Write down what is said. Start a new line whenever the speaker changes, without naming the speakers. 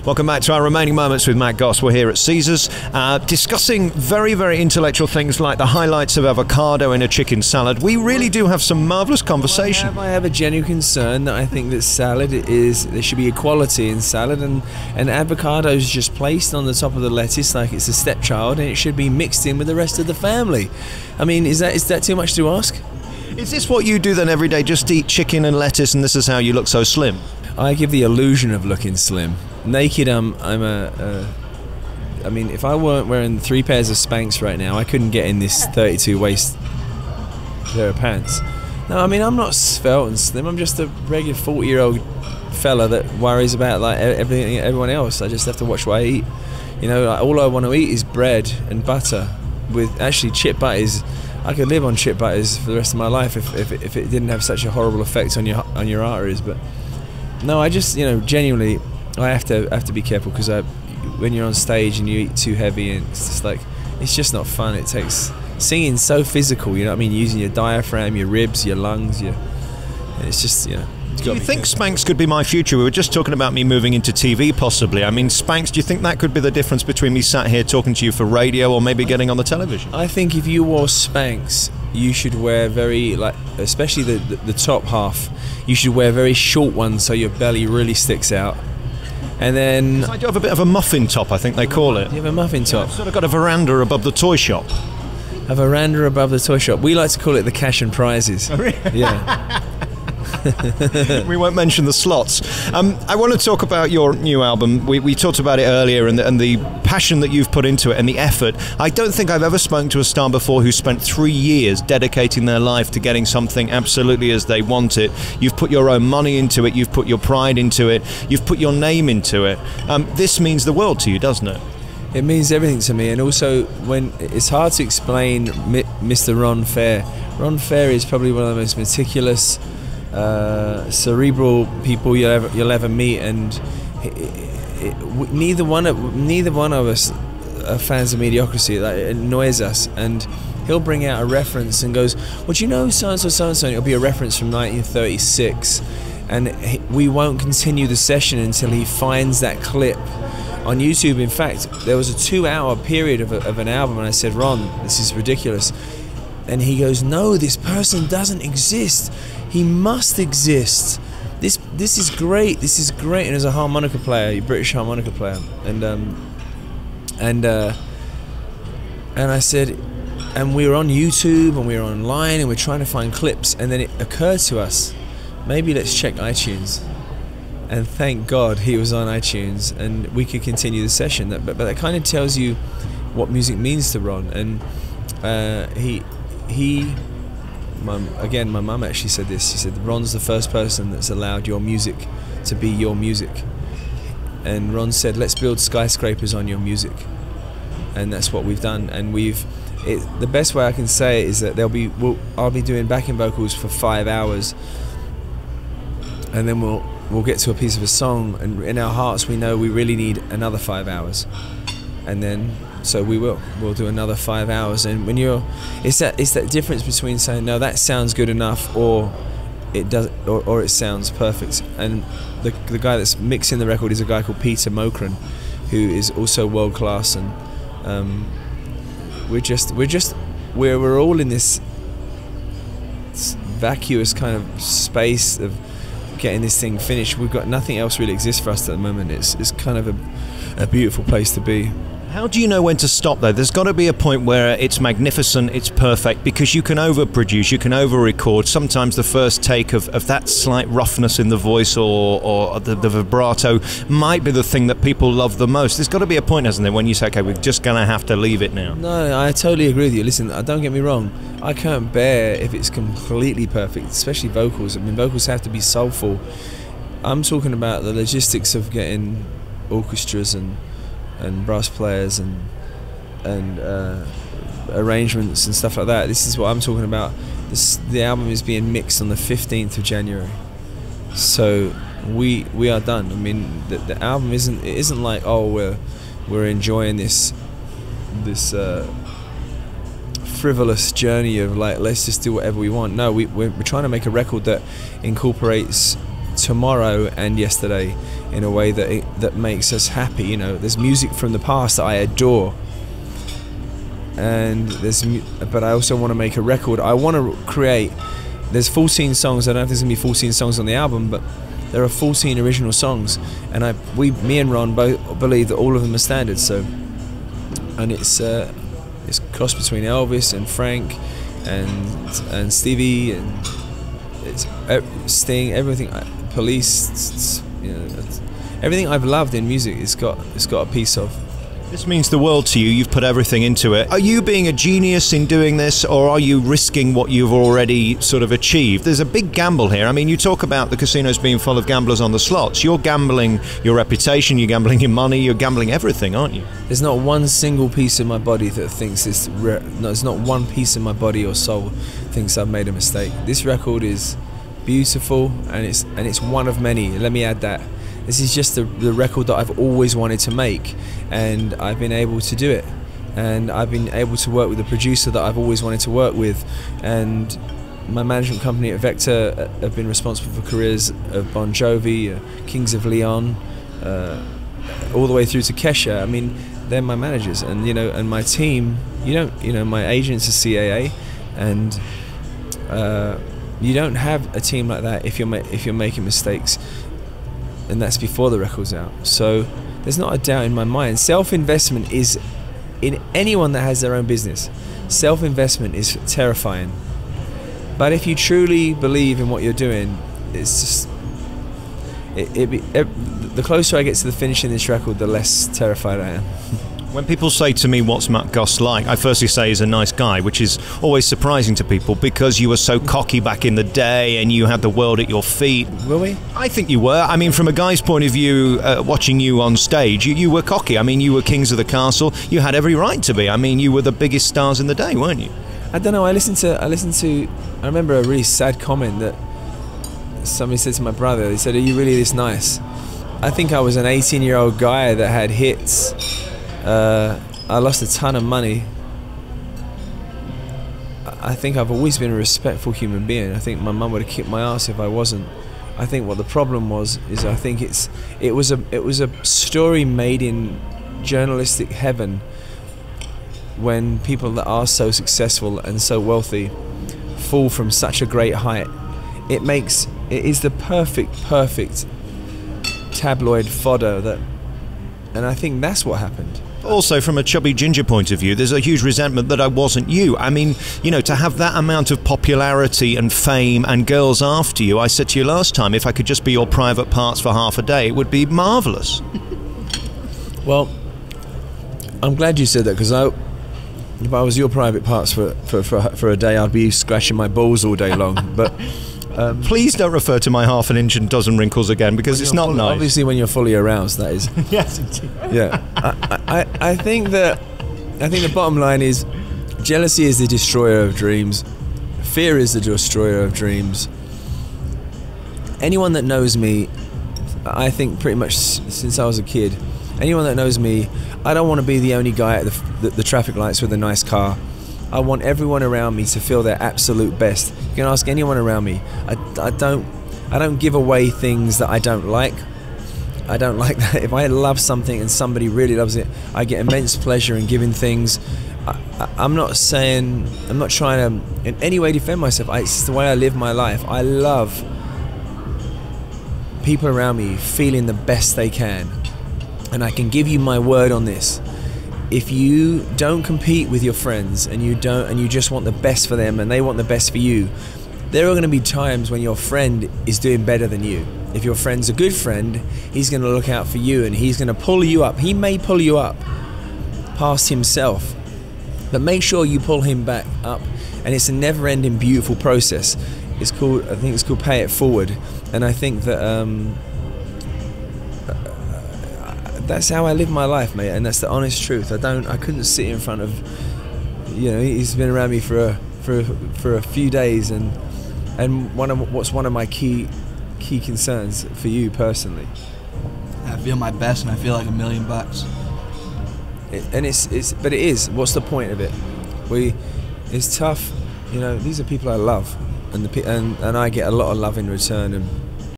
Welcome back to our remaining moments with Matt Goss. We're here at Caesars discussing very, very intellectual things like the highlights of avocado in a chicken salad. We really do have some marvellous conversation.
I have a genuine concern that I think that there should be equality in salad, and avocado is just placed on the top of the lettuce like it's a stepchild, and it should be mixed in with the rest of the family. I mean, is that too much to ask?
Is this what you do then every day, just eat chicken and lettuce, and this is how you look so slim?
I give the illusion of looking slim. Naked, I mean, if I weren't wearing 3 pairs of Spanx right now, I couldn't get in this 32 waist pair of pants. No, I mean, I'm not svelte and slim. I'm just a regular 40-year-old fella that worries about like everyone else. I just have to watch what I eat. You know, like, all I want to eat is bread and butter. With actually chip butters, I could live on chip butters for the rest of my life if it didn't have such a horrible effect on your arteries. But no, I just, you know, genuinely, I have to be careful, because when you're on stage and you eat too heavy, and it's just like, it's just not fun. It takes singing so physical, you know what I mean? Using your diaphragm, your ribs, your lungs, it's just, you know.
Do you think Spanx could be my future? We were just talking about me moving into TV possibly. I mean, Spanx, do you think that could be the difference between me sat here talking to you for radio or maybe getting on the television?
I think if you wore Spanx, you should wear very, like, especially the top half, you should wear very short ones so your belly really sticks out. And then
I do have a bit of a muffin top, I think they call it.
You have a muffin top?
I've sort of got a veranda above the toy shop.
A veranda above the toy shop. We like to call it the cash and prizes.
Oh, really?
Yeah.
We won't mention the slots. I want to talk about your new album. We talked about it earlier, and the passion that you've put into it and the effort. I don't think I've ever spoken to a star before who spent 3 years dedicating their life to getting something absolutely as they want it. You've put your own money into it, you've put your pride into it, you've put your name into it. This means the world to you, doesn't it?
It means everything to me, and also when it's hard to explain Mr. Ron Fair. Ron Fair is probably one of the most meticulous, cerebral people you'll ever meet, and neither one of us are fans of mediocrity. Like, it annoys us, and he'll bring out a reference and goes, "Well, do you know so and so, so and so?" And it'll be a reference from 1936, and we won't continue the session until he finds that clip on YouTube. In fact, there was a 2-hour period of an album, and I said, "Ron, this is ridiculous." And he goes, "No, this person doesn't exist. He must exist. This is great. This is great." And as a harmonica player, a British harmonica player, and I said, and we were on YouTube and we were online and we're trying to find clips, and then it occurred to us, maybe let's check iTunes. And thank God he was on iTunes, and we could continue the session. But that kind of tells you what music means to Ron. And my mum actually said this. She said, "Ron's the first person that's allowed your music to be your music." And Ron said, "Let's build skyscrapers on your music." And that's what we've done. And the best way I can say it is that I'll be doing backing vocals for 5 hours, and then we'll get to a piece of a song, and in our hearts we know we really need another 5 hours, and then so we'll do another 5 hours. And when it's that difference between saying, "No, that sounds good enough," or it does, or it sounds perfect. And the guy that's mixing the record is a guy called Peter Mokran, who is also world class. And we're all in this vacuous kind of space of getting this thing finished. We've got nothing else really exists for us at the moment. It's kind of a beautiful place to be.
How do you know when to stop, though? There's got to be a point where it's magnificent, it's perfect, because you can overproduce, you can over-record. Sometimes the first take of that slight roughness in the voice or the vibrato might be the thing that people love the most. There's got to be a point, hasn't there, when you say, "Okay, we're just going to have to leave it now"?
No, I totally agree with you. Listen, don't get me wrong. I can't bear if it's completely perfect, especially vocals. I mean, vocals have to be soulful. I'm talking about the logistics of getting orchestras and brass players and arrangements and stuff like that. This is what I'm talking about. The album is being mixed on the 15th of January, so we are done. I mean, the album isn't like, oh, we're enjoying this frivolous journey of like, let's just do whatever we want. No, we're trying to make a record that incorporates tomorrow and yesterday in a way that makes us happy. You know, there's music from the past that I adore, and but I also want to make a record. I want to create. There's 14 songs. I don't know if there's gonna be 14 songs on the album, but there are 14 original songs, and me and Ron both believe that all of them are standards. So, and it's cross between Elvis and Frank and Stevie, and it's Sting, everything, Police, you know, everything I've loved in music. It's got a piece of.
This means the world to you. You've put everything into it. Are you being a genius in doing this, or are you risking what you've already sort of achieved? There's a big gamble here. I mean, you talk about the casinos being full of gamblers on the slots. You're gambling your reputation, you're gambling your money, you're gambling everything, aren't you?
There's not one single piece of my body that thinks this. No, there's not one piece of my body or soul thinks I've made a mistake. This record is beautiful, and it's one of many. Let me add that. This is just the record that I've always wanted to make, and I've been able to do it. And I've been able to work with the producer that I've always wanted to work with. And my management company at Vector have been responsible for careers of Bon Jovi, Kings of Leon, all the way through to Kesha. I mean, they're my managers, and and my team. My agent's a CAA, and you don't have a team like that if you're making mistakes. And that's before the record's out. So there's not a doubt in my mind. Self-investment is, in anyone that has their own business, self-investment is terrifying. But if you truly believe in what you're doing, it's just the closer I get to the finishing this record, the less terrified I am.
When people say to me, what's Matt Goss like? I firstly say he's a nice guy, which is always surprising to people because you were so cocky back in the day and you had the world at your feet.
Were we?
I think you were. I mean, from a guy's point of view, watching you on stage, you were cocky. I mean, you were kings of the castle. You had every right to be. I mean, you were the biggest stars in the day, weren't you?
I don't know. I remember a really sad comment that somebody said to my brother. They said, "Are you really this nice?" I think I was an 18-year-old guy that had hits. I lost a ton of money. I think I've always been a respectful human being. I think my mum would have kicked my ass if I wasn't. I think what the problem was is I think it was a story made in journalistic heaven when people that are so successful and so wealthy fall from such a great height. It is the perfect tabloid fodder and I think that's what happened.
Also, from a chubby ginger point of view, there's a huge resentment that I wasn't you. I mean, to have that amount of popularity and fame and girls after you, I said to you last time, if I could just be your private parts for half a day, it would be marvellous.
Well, I'm glad you said that, because if I was your private parts for a day, I'd be scratching my balls all day long. But
please don't refer to my half an inch and dozen wrinkles again, because it's not nice.
Obviously, when you're fully aroused, that is.
Yes, indeed.
Yeah, I think the bottom line is, jealousy is the destroyer of dreams. Fear is the destroyer of dreams. Anyone that knows me, I think pretty much since I was a kid, anyone that knows me, I don't want to be the only guy at the traffic lights with a nice car. I want everyone around me to feel their absolute best. You can ask anyone around me. I don't give away things that I don't like. I don't like that. If I love something and somebody really loves it, I get immense pleasure in giving things. I'm not trying to in any way defend myself. It's just the way I live my life. I love people around me feeling the best they can. And I can give you my word on this. If you don't compete with your friends and you just want the best for them and they want the best for you, there are going to be times when your friend is doing better than you. If your friend's a good friend, he's going to look out for you and he's going to pull you up. He may pull you up past himself, but make sure you pull him back up. And it's a never-ending beautiful process. I think it's called Pay It Forward. And I think that that's how I live my life, mate, and that's the honest truth. I couldn't sit in front of, he's been around me for a few days, and what's one of my key concerns for you personally.
I feel my best, and I feel like $1 million.
But it is. What's the point of it? It's tough. These are people I love, and I get a lot of love in return, and